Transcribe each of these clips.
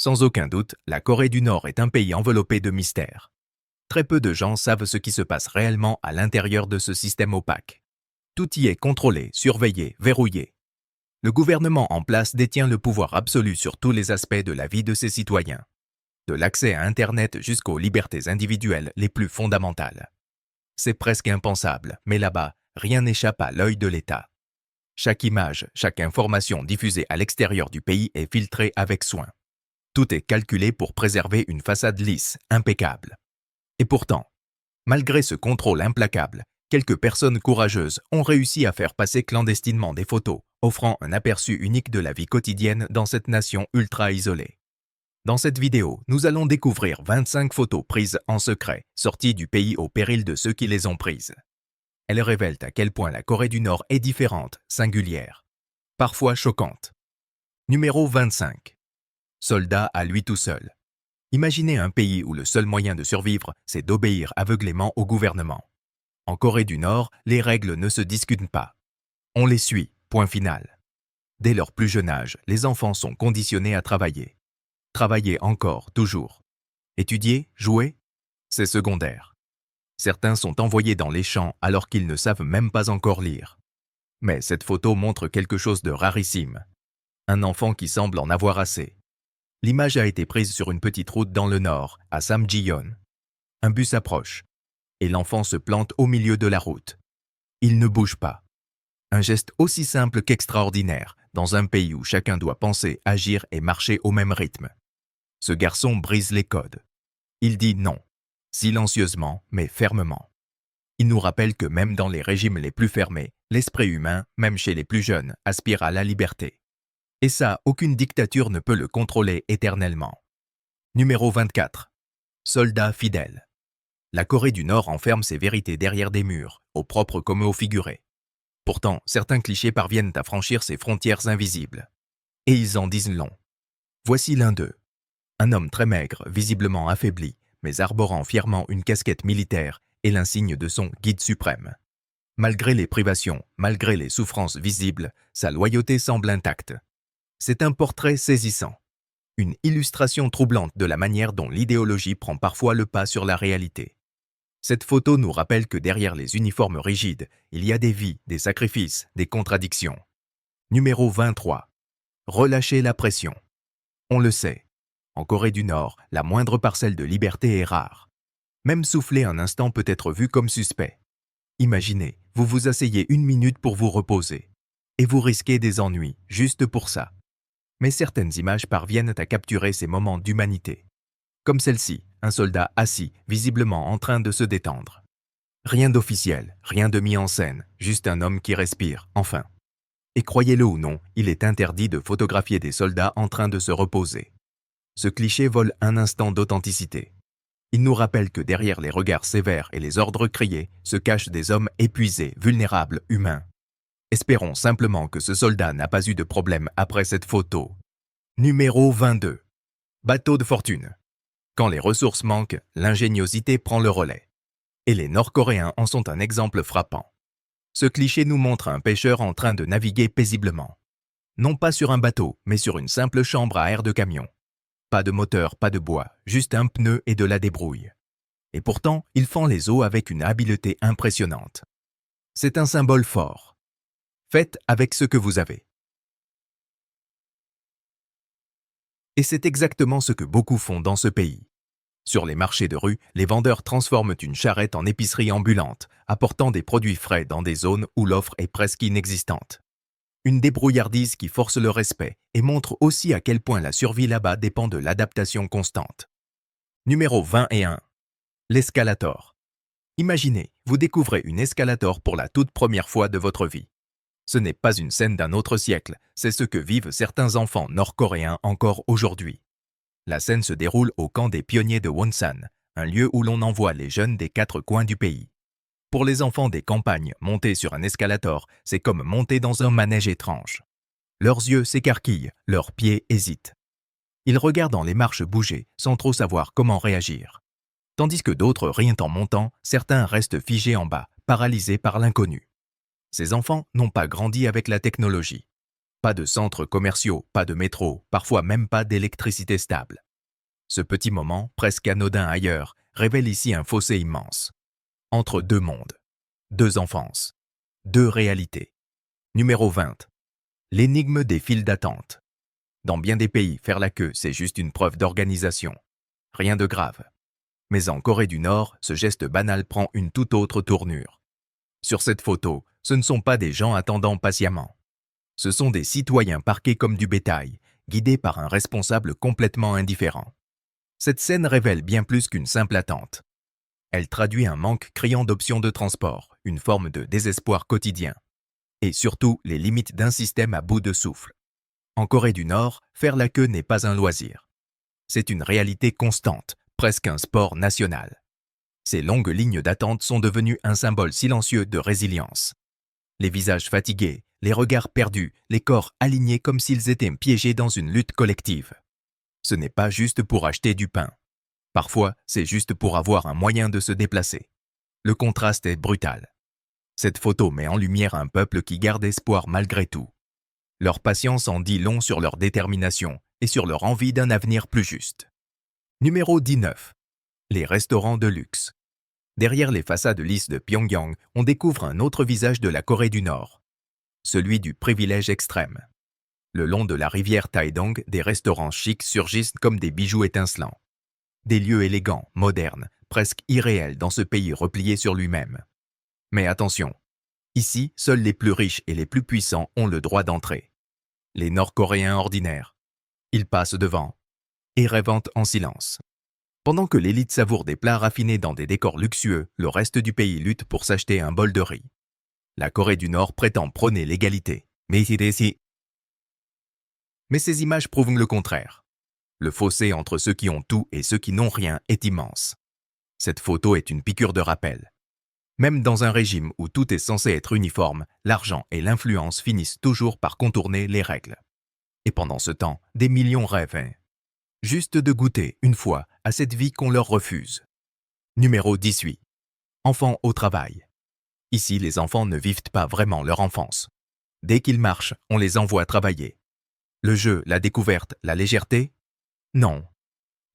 Sans aucun doute, la Corée du Nord est un pays enveloppé de mystères. Très peu de gens savent ce qui se passe réellement à l'intérieur de ce système opaque. Tout y est contrôlé, surveillé, verrouillé. Le gouvernement en place détient le pouvoir absolu sur tous les aspects de la vie de ses citoyens. De l'accès à Internet jusqu'aux libertés individuelles les plus fondamentales. C'est presque impensable, mais là-bas, rien n'échappe à l'œil de l'État. Chaque image, chaque information diffusée à l'extérieur du pays est filtrée avec soin. Tout est calculé pour préserver une façade lisse, impeccable. Et pourtant, malgré ce contrôle implacable, quelques personnes courageuses ont réussi à faire passer clandestinement des photos, offrant un aperçu unique de la vie quotidienne dans cette nation ultra isolée. Dans cette vidéo, nous allons découvrir 25 photos prises en secret, sorties du pays au péril de ceux qui les ont prises. Elles révèlent à quel point la Corée du Nord est différente, singulière, parfois choquante. Numéro 25. Soldat à lui tout seul. Imaginez un pays où le seul moyen de survivre, c'est d'obéir aveuglément au gouvernement. En Corée du Nord, les règles ne se discutent pas. On les suit, point final. Dès leur plus jeune âge, les enfants sont conditionnés à travailler. Travailler encore, toujours. Étudier, jouer, c'est secondaire. Certains sont envoyés dans les champs alors qu'ils ne savent même pas encore lire. Mais cette photo montre quelque chose de rarissime. Un enfant qui semble en avoir assez. L'image a été prise sur une petite route dans le nord, à Samjiyon. Un bus approche, et l'enfant se plante au milieu de la route. Il ne bouge pas. Un geste aussi simple qu'extraordinaire, dans un pays où chacun doit penser, agir et marcher au même rythme. Ce garçon brise les codes. Il dit non, silencieusement mais fermement. Il nous rappelle que même dans les régimes les plus fermés, l'esprit humain, même chez les plus jeunes, aspire à la liberté. Et ça, aucune dictature ne peut le contrôler éternellement. Numéro 24. Soldat fidèle. La Corée du Nord enferme ses vérités derrière des murs, au propre comme au figuré. Pourtant, certains clichés parviennent à franchir ces frontières invisibles. Et ils en disent long. Voici l'un d'eux. Un homme très maigre, visiblement affaibli, mais arborant fièrement une casquette militaire et l'insigne de son guide suprême. Malgré les privations, malgré les souffrances visibles, sa loyauté semble intacte. C'est un portrait saisissant. Une illustration troublante de la manière dont l'idéologie prend parfois le pas sur la réalité. Cette photo nous rappelle que derrière les uniformes rigides, il y a des vies, des sacrifices, des contradictions. Numéro 23. Relâcher la pression. On le sait. En Corée du Nord, la moindre parcelle de liberté est rare. Même souffler un instant peut être vu comme suspect. Imaginez, vous vous asseyez une minute pour vous reposer. Et vous risquez des ennuis, juste pour ça. Mais certaines images parviennent à capturer ces moments d'humanité. Comme celle-ci, un soldat assis, visiblement en train de se détendre. Rien d'officiel, rien de mis en scène, juste un homme qui respire, enfin. Et croyez-le ou non, il est interdit de photographier des soldats en train de se reposer. Ce cliché vole un instant d'authenticité. Il nous rappelle que derrière les regards sévères et les ordres criés se cachent des hommes épuisés, vulnérables, humains. Espérons simplement que ce soldat n'a pas eu de problème après cette photo. Numéro 22. Bateau de fortune. Quand les ressources manquent, l'ingéniosité prend le relais. Et les Nord-Coréens en sont un exemple frappant. Ce cliché nous montre un pêcheur en train de naviguer paisiblement. Non pas sur un bateau, mais sur une simple chambre à air de camion. Pas de moteur, pas de bois, juste un pneu et de la débrouille. Et pourtant, il fend les eaux avec une habileté impressionnante. C'est un symbole fort. Faites avec ce que vous avez. Et c'est exactement ce que beaucoup font dans ce pays. Sur les marchés de rue, les vendeurs transforment une charrette en épicerie ambulante, apportant des produits frais dans des zones où l'offre est presque inexistante. Une débrouillardise qui force le respect et montre aussi à quel point la survie là-bas dépend de l'adaptation constante. Numéro 21. L'escalator. Imaginez, vous découvrez une escalator pour la toute première fois de votre vie. Ce n'est pas une scène d'un autre siècle, c'est ce que vivent certains enfants nord-coréens encore aujourd'hui. La scène se déroule au camp des pionniers de Wonsan, un lieu où l'on envoie les jeunes des 4 coins du pays. Pour les enfants des campagnes, monter sur un escalator, c'est comme monter dans un manège étrange. Leurs yeux s'écarquillent, leurs pieds hésitent. Ils regardent les marches bouger, sans trop savoir comment réagir. Tandis que d'autres rient en montant, certains restent figés en bas, paralysés par l'inconnu. Ces enfants n'ont pas grandi avec la technologie. Pas de centres commerciaux, pas de métro, parfois même pas d'électricité stable. Ce petit moment, presque anodin ailleurs, révèle ici un fossé immense. Entre deux mondes, deux enfances, deux réalités. Numéro 20. L'énigme des files d'attente. Dans bien des pays, faire la queue, c'est juste une preuve d'organisation. Rien de grave. Mais en Corée du Nord, ce geste banal prend une toute autre tournure. Sur cette photo, ce ne sont pas des gens attendant patiemment. Ce sont des citoyens parqués comme du bétail, guidés par un responsable complètement indifférent. Cette scène révèle bien plus qu'une simple attente. Elle traduit un manque criant d'options de transport, une forme de désespoir quotidien. Et surtout, les limites d'un système à bout de souffle. En Corée du Nord, faire la queue n'est pas un loisir. C'est une réalité constante, presque un sport national. Ces longues lignes d'attente sont devenues un symbole silencieux de résilience. Les visages fatigués, les regards perdus, les corps alignés comme s'ils étaient piégés dans une lutte collective. Ce n'est pas juste pour acheter du pain. Parfois, c'est juste pour avoir un moyen de se déplacer. Le contraste est brutal. Cette photo met en lumière un peuple qui garde espoir malgré tout. Leur patience en dit long sur leur détermination et sur leur envie d'un avenir plus juste. Numéro 19. Les restaurants de luxe. Derrière les façades lisses de Pyongyang, on découvre un autre visage de la Corée du Nord. Celui du privilège extrême. Le long de la rivière Taedong, des restaurants chics surgissent comme des bijoux étincelants. Des lieux élégants, modernes, presque irréels dans ce pays replié sur lui-même. Mais attention, ici, seuls les plus riches et les plus puissants ont le droit d'entrer. Les Nord-Coréens ordinaires. Ils passent devant et rêvent en silence. Pendant que l'élite savoure des plats raffinés dans des décors luxueux, le reste du pays lutte pour s'acheter un bol de riz. La Corée du Nord prétend prôner l'égalité. Mais ces images prouvent le contraire. Le fossé entre ceux qui ont tout et ceux qui n'ont rien est immense. Cette photo est une piqûre de rappel. Même dans un régime où tout est censé être uniforme, l'argent et l'influence finissent toujours par contourner les règles. Et pendant ce temps, des millions rêvent, juste de goûter, une fois, à cette vie qu'on leur refuse. Numéro 18. Enfants au travail. Ici, les enfants ne vivent pas vraiment leur enfance. Dès qu'ils marchent, on les envoie travailler. Le jeu, la découverte, la légèreté? Non.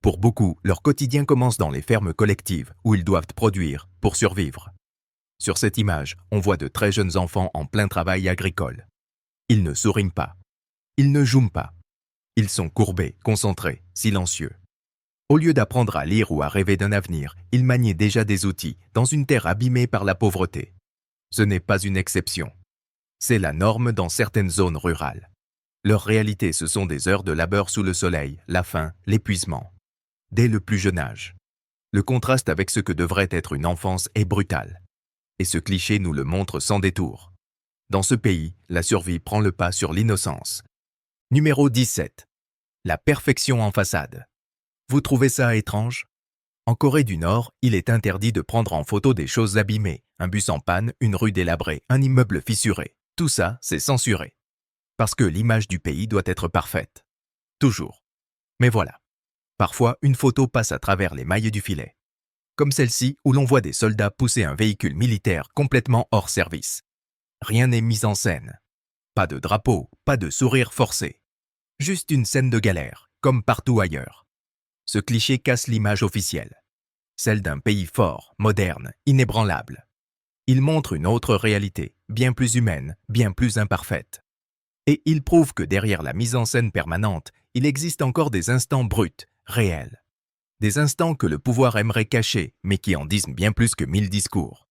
Pour beaucoup, leur quotidien commence dans les fermes collectives où ils doivent produire pour survivre. Sur cette image, on voit de très jeunes enfants en plein travail agricole. Ils ne sourient pas. Ils ne jouent pas. Ils sont courbés, concentrés, silencieux. Au lieu d'apprendre à lire ou à rêver d'un avenir, ils manient déjà des outils dans une terre abîmée par la pauvreté. Ce n'est pas une exception. C'est la norme dans certaines zones rurales. Leur réalité, ce sont des heures de labeur sous le soleil, la faim, l'épuisement. Dès le plus jeune âge. Le contraste avec ce que devrait être une enfance est brutal. Et ce cliché nous le montre sans détour. Dans ce pays, la survie prend le pas sur l'innocence. Numéro 17. La perfection en façade. Vous trouvez ça étrange? En Corée du Nord, il est interdit de prendre en photo des choses abîmées, un bus en panne, une rue délabrée, un immeuble fissuré. Tout ça, c'est censuré. Parce que l'image du pays doit être parfaite. Toujours. Mais voilà. Parfois, une photo passe à travers les mailles du filet. Comme celle-ci où l'on voit des soldats pousser un véhicule militaire complètement hors service. Rien n'est mis en scène. Pas de drapeau, pas de sourire forcé. Juste une scène de galère, comme partout ailleurs. Ce cliché casse l'image officielle. Celle d'un pays fort, moderne, inébranlable. Il montre une autre réalité, bien plus humaine, bien plus imparfaite. Et il prouve que derrière la mise en scène permanente, il existe encore des instants bruts, réels. Des instants que le pouvoir aimerait cacher, mais qui en disent bien plus que 1000 discours.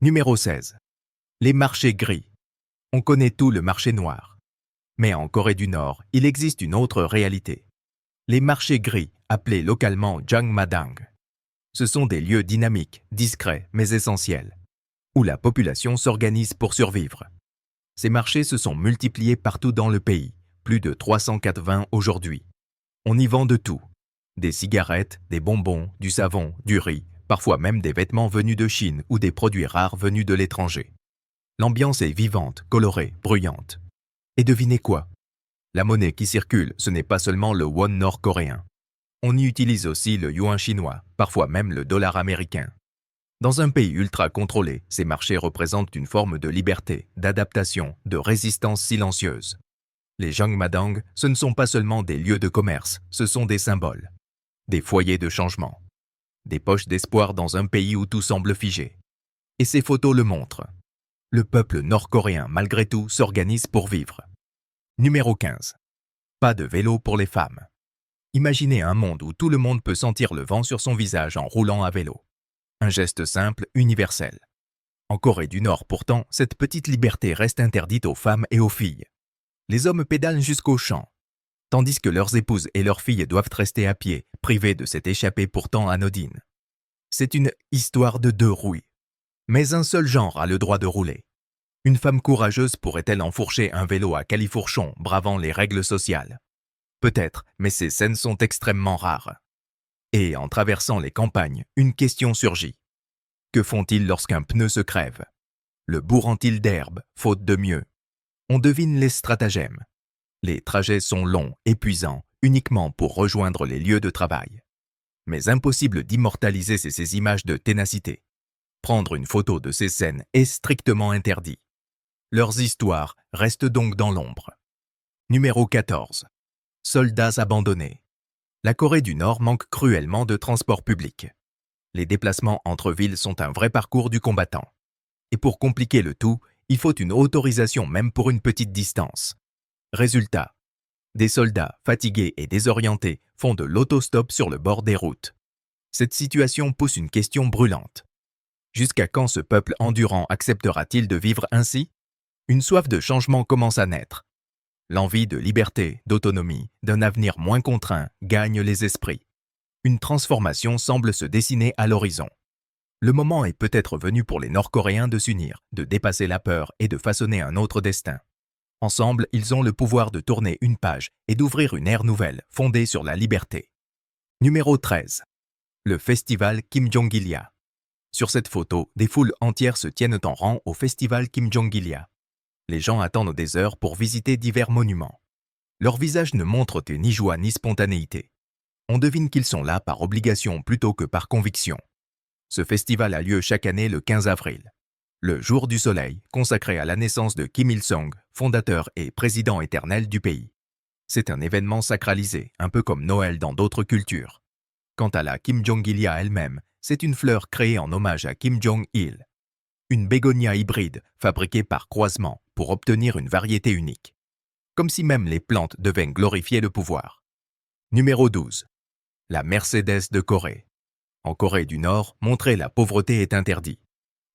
Numéro 16. Les marchés gris. On connaît tout le marché noir. Mais en Corée du Nord, il existe une autre réalité. Les marchés gris, appelés localement Jangmadang. Ce sont des lieux dynamiques, discrets, mais essentiels, où la population s'organise pour survivre. Ces marchés se sont multipliés partout dans le pays, plus de 380 aujourd'hui. On y vend de tout. Des cigarettes, des bonbons, du savon, du riz, parfois même des vêtements venus de Chine ou des produits rares venus de l'étranger. L'ambiance est vivante, colorée, bruyante. Et devinez quoi? La monnaie qui circule, ce n'est pas seulement le won nord-coréen. On y utilise aussi le yuan chinois, parfois même le dollar américain. Dans un pays ultra contrôlé, ces marchés représentent une forme de liberté, d'adaptation, de résistance silencieuse. Les Jangmadang, ce ne sont pas seulement des lieux de commerce, ce sont des symboles, des foyers de changement, des poches d'espoir dans un pays où tout semble figé. Et ces photos le montrent. Le peuple nord-coréen, malgré tout, s'organise pour vivre. Numéro 15. Pas de vélo pour les femmes. Imaginez un monde où tout le monde peut sentir le vent sur son visage en roulant à vélo. Un geste simple, universel. En Corée du Nord, pourtant, cette petite liberté reste interdite aux femmes et aux filles. Les hommes pédalent jusqu'au champ, tandis que leurs épouses et leurs filles doivent rester à pied, privées de cette échappée pourtant anodine. C'est une histoire de deux rouilles. Mais un seul genre a le droit de rouler. Une femme courageuse pourrait-elle enfourcher un vélo à califourchon, bravant les règles sociales? Peut-être, mais ces scènes sont extrêmement rares. Et en traversant les campagnes, une question surgit. Que font-ils lorsqu'un pneu se crève? Le bourrent-ils d'herbe, faute de mieux? On devine les stratagèmes. Les trajets sont longs, épuisants, uniquement pour rejoindre les lieux de travail. Mais impossible d'immortaliser ces images de ténacité. Prendre une photo de ces scènes est strictement interdit. Leurs histoires restent donc dans l'ombre. Numéro 14. Soldats abandonnés. La Corée du Nord manque cruellement de transport public. Les déplacements entre villes sont un vrai parcours du combattant. Et pour compliquer le tout, il faut une autorisation même pour une petite distance. Résultat, des soldats fatigués et désorientés font de l'autostop sur le bord des routes. Cette situation pousse une question brûlante. Jusqu'à quand ce peuple endurant acceptera-t-il de vivre ainsi? Une soif de changement commence à naître. L'envie de liberté, d'autonomie, d'un avenir moins contraint gagne les esprits. Une transformation semble se dessiner à l'horizon. Le moment est peut-être venu pour les Nord-Coréens de s'unir, de dépasser la peur et de façonner un autre destin. Ensemble, ils ont le pouvoir de tourner une page et d'ouvrir une ère nouvelle, fondée sur la liberté. Numéro 13. Le festival Kim Jong-il. Sur cette photo, des foules entières se tiennent en rang au festival Kim Jong-il. Les gens attendent des heures pour visiter divers monuments. Leurs visages ne montrent ni joie ni spontanéité. On devine qu'ils sont là par obligation plutôt que par conviction. Ce festival a lieu chaque année le 15 avril. Le jour du soleil, consacré à la naissance de Kim Il-sung, fondateur et président éternel du pays. C'est un événement sacralisé, un peu comme Noël dans d'autres cultures. Quant à la Kim Jong-il elle-même, c'est une fleur créée en hommage à Kim Jong-il. Une bégonia hybride fabriquée par croisement pour obtenir une variété unique. Comme si même les plantes devaient glorifier le pouvoir. Numéro 12. La Mercedes de Corée. En Corée du Nord, montrer la pauvreté est interdit.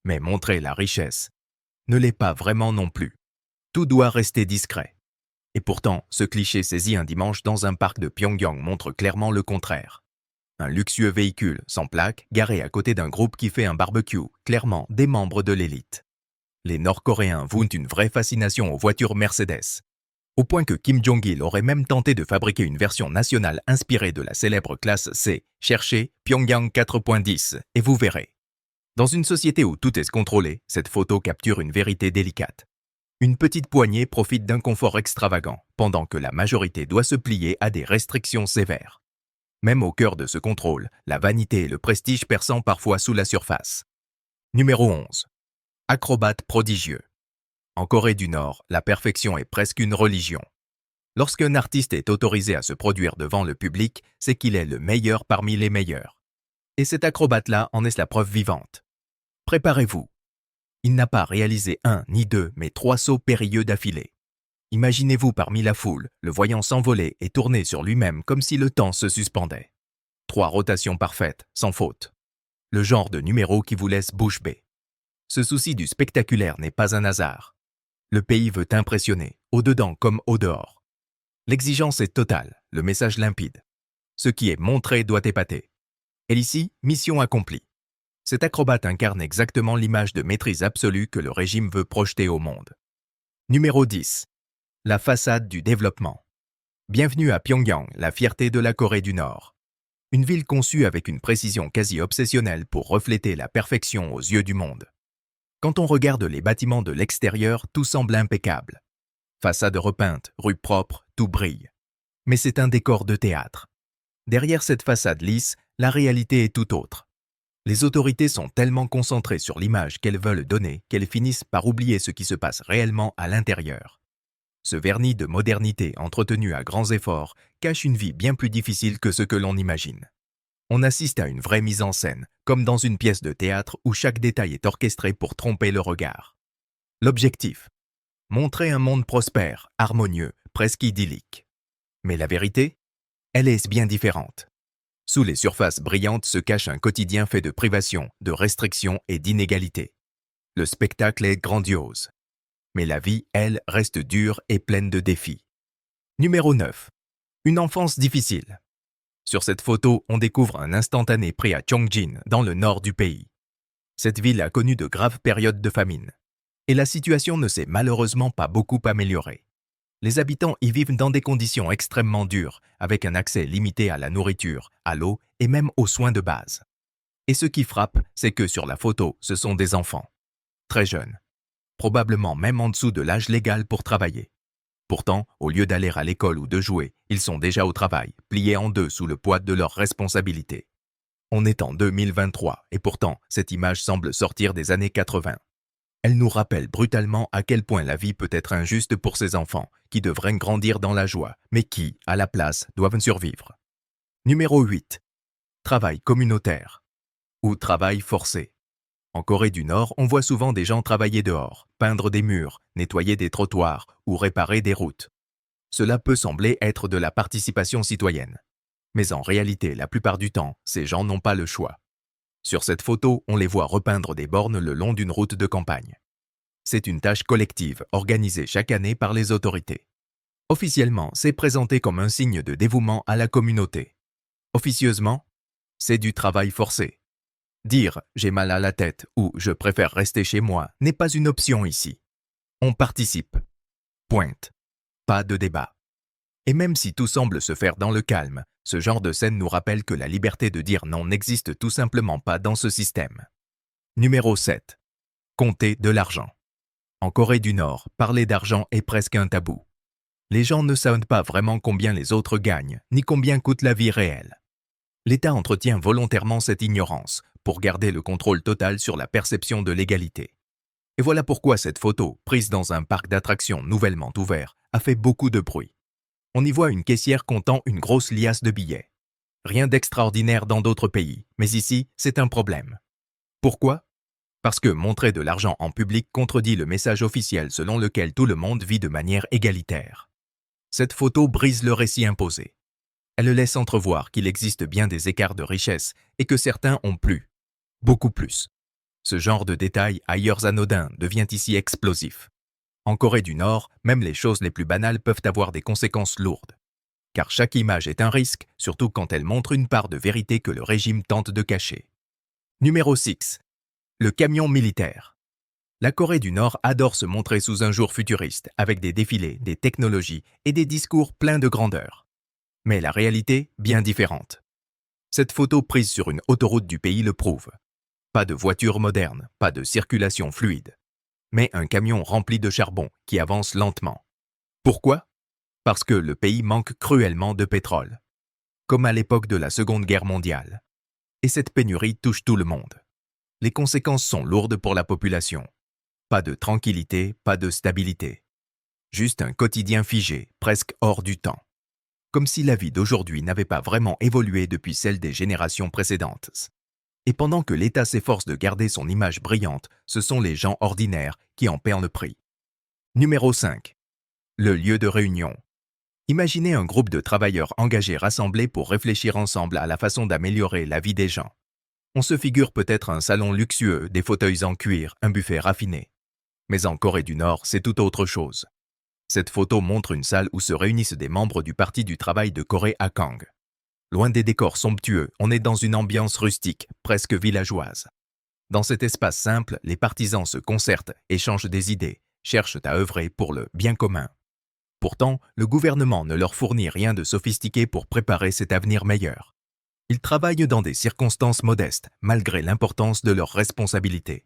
Mais montrer la richesse ne l'est pas vraiment non plus. Tout doit rester discret. Et pourtant, ce cliché saisi un dimanche dans un parc de Pyongyang montre clairement le contraire. Un luxueux véhicule, sans plaque, garé à côté d'un groupe qui fait un barbecue, clairement des membres de l'élite. Les Nord-Coréens vouent une vraie fascination aux voitures Mercedes. Au point que Kim Jong-il aurait même tenté de fabriquer une version nationale inspirée de la célèbre classe C. Cherchez Pyongyang 4.10 et vous verrez. Dans une société où tout est contrôlé, cette photo capture une vérité délicate. Une petite poignée profite d'un confort extravagant, pendant que la majorité doit se plier à des restrictions sévères. Même au cœur de ce contrôle, la vanité et le prestige perçant parfois sous la surface. Numéro 11. Acrobate prodigieux. En Corée du Nord, la perfection est presque une religion. Lorsqu'un artiste est autorisé à se produire devant le public, c'est qu'il est le meilleur parmi les meilleurs. Et cet acrobate-là en est la preuve vivante. Préparez-vous. Il n'a pas réalisé un ni deux, mais 3 sauts périlleux d'affilée. Imaginez-vous parmi la foule, le voyant s'envoler et tourner sur lui-même comme si le temps se suspendait. 3 rotations parfaites, sans faute. Le genre de numéro qui vous laisse bouche bée. Ce souci du spectaculaire n'est pas un hasard. Le pays veut impressionner, au-dedans comme au-dehors. L'exigence est totale, le message limpide. Ce qui est montré doit épater. Et ici, mission accomplie. Cet acrobate incarne exactement l'image de maîtrise absolue que le régime veut projeter au monde. Numéro 10. La façade du développement. Bienvenue à Pyongyang, la fierté de la Corée du Nord. Une ville conçue avec une précision quasi obsessionnelle pour refléter la perfection aux yeux du monde. Quand on regarde les bâtiments de l'extérieur, tout semble impeccable. Façade repeinte, rue propre, tout brille. Mais c'est un décor de théâtre. Derrière cette façade lisse, la réalité est tout autre. Les autorités sont tellement concentrées sur l'image qu'elles veulent donner qu'elles finissent par oublier ce qui se passe réellement à l'intérieur. Ce vernis de modernité entretenu à grands efforts cache une vie bien plus difficile que ce que l'on imagine. On assiste à une vraie mise en scène, comme dans une pièce de théâtre où chaque détail est orchestré pour tromper le regard. L'objectif: montrer un monde prospère, harmonieux, presque idyllique. Mais la vérité? Elle est bien différente. Sous les surfaces brillantes se cache un quotidien fait de privations, de restrictions et d'inégalités. Le spectacle est grandiose. Mais la vie, elle, reste dure et pleine de défis. Numéro 9. Une enfance difficile. Sur cette photo, on découvre un instantané pris à Chongjin, dans le nord du pays. Cette ville a connu de graves périodes de famine. Et la situation ne s'est malheureusement pas beaucoup améliorée. Les habitants y vivent dans des conditions extrêmement dures, avec un accès limité à la nourriture, à l'eau et même aux soins de base. Et ce qui frappe, c'est que sur la photo, ce sont des enfants. Très jeunes. Probablement même en dessous de l'âge légal pour travailler. Pourtant, au lieu d'aller à l'école ou de jouer, ils sont déjà au travail, pliés en deux sous le poids de leurs responsabilités. On est en 2023 et pourtant, cette image semble sortir des années 80. Elle nous rappelle brutalement à quel point la vie peut être injuste pour ces enfants, qui devraient grandir dans la joie, mais qui, à la place, doivent survivre. Numéro 8. Travail communautaire. Ou travail forcé. En Corée du Nord, on voit souvent des gens travailler dehors, peindre des murs, nettoyer des trottoirs ou réparer des routes. Cela peut sembler être de la participation citoyenne. Mais en réalité, la plupart du temps, ces gens n'ont pas le choix. Sur cette photo, on les voit repeindre des bornes le long d'une route de campagne. C'est une tâche collective organisée chaque année par les autorités. Officiellement, c'est présenté comme un signe de dévouement à la communauté. Officieusement, c'est du travail forcé. Dire « j'ai mal à la tête » ou « je préfère rester chez moi » n'est pas une option ici. On participe. Pointe. Pas de débat. Et même si tout semble se faire dans le calme, ce genre de scène nous rappelle que la liberté de dire non n'existe tout simplement pas dans ce système. Numéro 7. Compter de l'argent. En Corée du Nord, parler d'argent est presque un tabou. Les gens ne savent pas vraiment combien les autres gagnent, ni combien coûte la vie réelle. L'État entretient volontairement cette ignorance pour garder le contrôle total sur la perception de l'égalité. Et voilà pourquoi cette photo, prise dans un parc d'attractions nouvellement ouvert, a fait beaucoup de bruit. On y voit une caissière comptant une grosse liasse de billets. Rien d'extraordinaire dans d'autres pays, mais ici, c'est un problème. Pourquoi? Parce que montrer de l'argent en public contredit le message officiel selon lequel tout le monde vit de manière égalitaire. Cette photo brise le récit imposé. Elle laisse entrevoir qu'il existe bien des écarts de richesse et que certains ont plus, beaucoup plus. Ce genre de détail, ailleurs anodin, devient ici explosif. En Corée du Nord, même les choses les plus banales peuvent avoir des conséquences lourdes. Car chaque image est un risque, surtout quand elle montre une part de vérité que le régime tente de cacher. Numéro 6. Le camion militaire. La Corée du Nord adore se montrer sous un jour futuriste, avec des défilés, des technologies et des discours pleins de grandeur. Mais la réalité, bien différente. Cette photo prise sur une autoroute du pays le prouve. Pas de voiture moderne, pas de circulation fluide. Mais un camion rempli de charbon qui avance lentement. Pourquoi? Parce que le pays manque cruellement de pétrole. Comme à l'époque de la Seconde Guerre mondiale. Et cette pénurie touche tout le monde. Les conséquences sont lourdes pour la population. Pas de tranquillité, pas de stabilité. Juste un quotidien figé, presque hors du temps. Comme si la vie d'aujourd'hui n'avait pas vraiment évolué depuis celle des générations précédentes. Et pendant que l'État s'efforce de garder son image brillante, ce sont les gens ordinaires qui en paient le prix. Numéro 5. Le lieu de réunion. Imaginez un groupe de travailleurs engagés rassemblés pour réfléchir ensemble à la façon d'améliorer la vie des gens. On se figure peut-être un salon luxueux, des fauteuils en cuir, un buffet raffiné. Mais en Corée du Nord, c'est tout autre chose. Cette photo montre une salle où se réunissent des membres du Parti du travail de Corée à Kang. Loin des décors somptueux, on est dans une ambiance rustique, presque villageoise. Dans cet espace simple, les partisans se concertent, échangent des idées, cherchent à œuvrer pour le bien commun. Pourtant, le gouvernement ne leur fournit rien de sophistiqué pour préparer cet avenir meilleur. Ils travaillent dans des circonstances modestes, malgré l'importance de leurs responsabilités.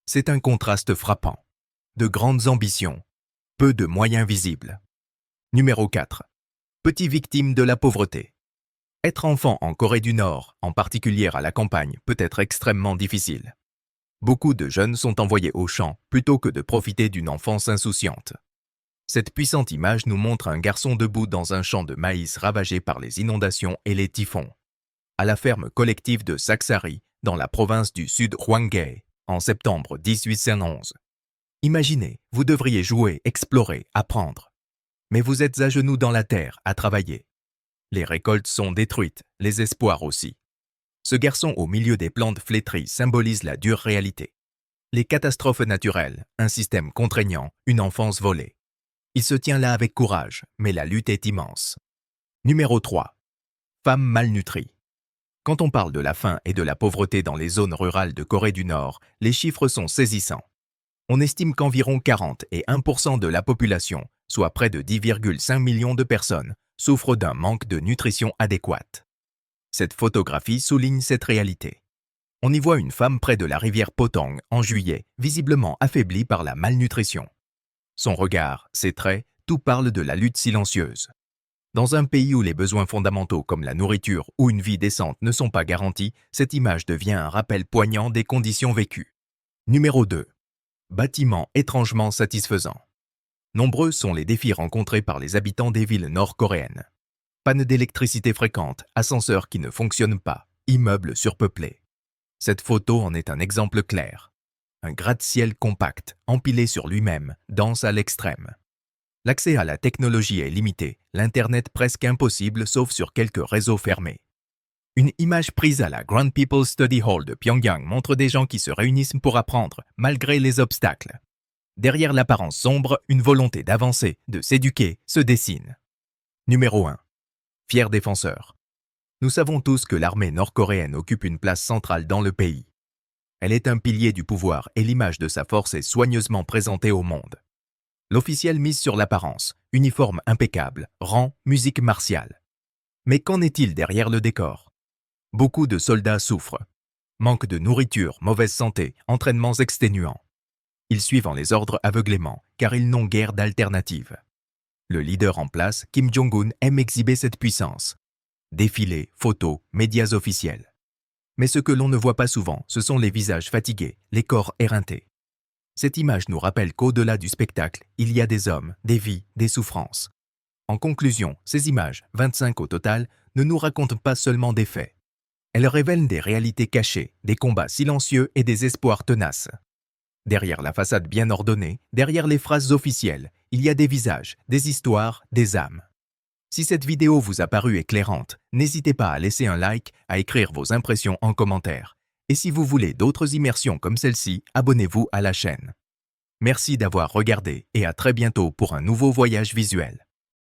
C'est un contraste frappant. De grandes ambitions, peu de moyens visibles. Numéro 4. Petits victimes de la pauvreté. Être enfant en Corée du Nord, en particulier à la campagne, peut être extrêmement difficile. Beaucoup de jeunes sont envoyés au champ plutôt que de profiter d'une enfance insouciante. Cette puissante image nous montre un garçon debout dans un champ de maïs ravagé par les inondations et les typhons. À la ferme collective de Saksari, dans la province du Sud Hwanghae, en septembre 1811. Imaginez, vous devriez jouer, explorer, apprendre. Mais vous êtes à genoux dans la terre, à travailler. Les récoltes sont détruites, les espoirs aussi. Ce garçon au milieu des plantes flétries symbolise la dure réalité. Les catastrophes naturelles, un système contraignant, une enfance volée. Il se tient là avec courage, mais la lutte est immense. Numéro 3. Femmes malnutries. Quand on parle de la faim et de la pauvreté dans les zones rurales de Corée du Nord, les chiffres sont saisissants. On estime qu'environ 41% de la population, soit près de 10,5 millions de personnes, souffrent d'un manque de nutrition adéquate. Cette photographie souligne cette réalité. On y voit une femme près de la rivière Potang en juillet, visiblement affaiblie par la malnutrition. Son regard, ses traits, tout parle de la lutte silencieuse. Dans un pays où les besoins fondamentaux comme la nourriture ou une vie décente ne sont pas garantis, cette image devient un rappel poignant des conditions vécues. Numéro 2. Bâtiments étrangement satisfaisants. Nombreux sont les défis rencontrés par les habitants des villes nord-coréennes. Panne d'électricité fréquente, ascenseurs qui ne fonctionnent pas, immeubles surpeuplés. Cette photo en est un exemple clair. Un gratte-ciel compact, empilé sur lui-même, dense à l'extrême. L'accès à la technologie est limité, l'Internet presque impossible sauf sur quelques réseaux fermés. Une image prise à la Grand People Study Hall de Pyongyang montre des gens qui se réunissent pour apprendre, malgré les obstacles. Derrière l'apparence sombre, une volonté d'avancer, de s'éduquer, se dessine. Numéro 1. Fiers défenseurs. Nous savons tous que l'armée nord-coréenne occupe une place centrale dans le pays. Elle est un pilier du pouvoir et l'image de sa force est soigneusement présentée au monde. L'officiel mise sur l'apparence, uniforme impeccable, rang, musique martiale. Mais qu'en est-il derrière le décor? Beaucoup de soldats souffrent. Manque de nourriture, mauvaise santé, entraînements exténuants. Ils suivent en les ordres aveuglément, car ils n'ont guère d'alternative. Le leader en place, Kim Jong-un, aime exhiber cette puissance. Défilés, photos, médias officiels. Mais ce que l'on ne voit pas souvent, ce sont les visages fatigués, les corps éreintés. Cette image nous rappelle qu'au-delà du spectacle, il y a des hommes, des vies, des souffrances. En conclusion, ces images, 25 au total, ne nous racontent pas seulement des faits. Elles révèlent des réalités cachées, des combats silencieux et des espoirs tenaces. Derrière la façade bien ordonnée, derrière les phrases officielles, il y a des visages, des histoires, des âmes. Si cette vidéo vous a paru éclairante, n'hésitez pas à laisser un like, à écrire vos impressions en commentaire. Et si vous voulez d'autres immersions comme celle-ci, abonnez-vous à la chaîne. Merci d'avoir regardé et à très bientôt pour un nouveau voyage visuel.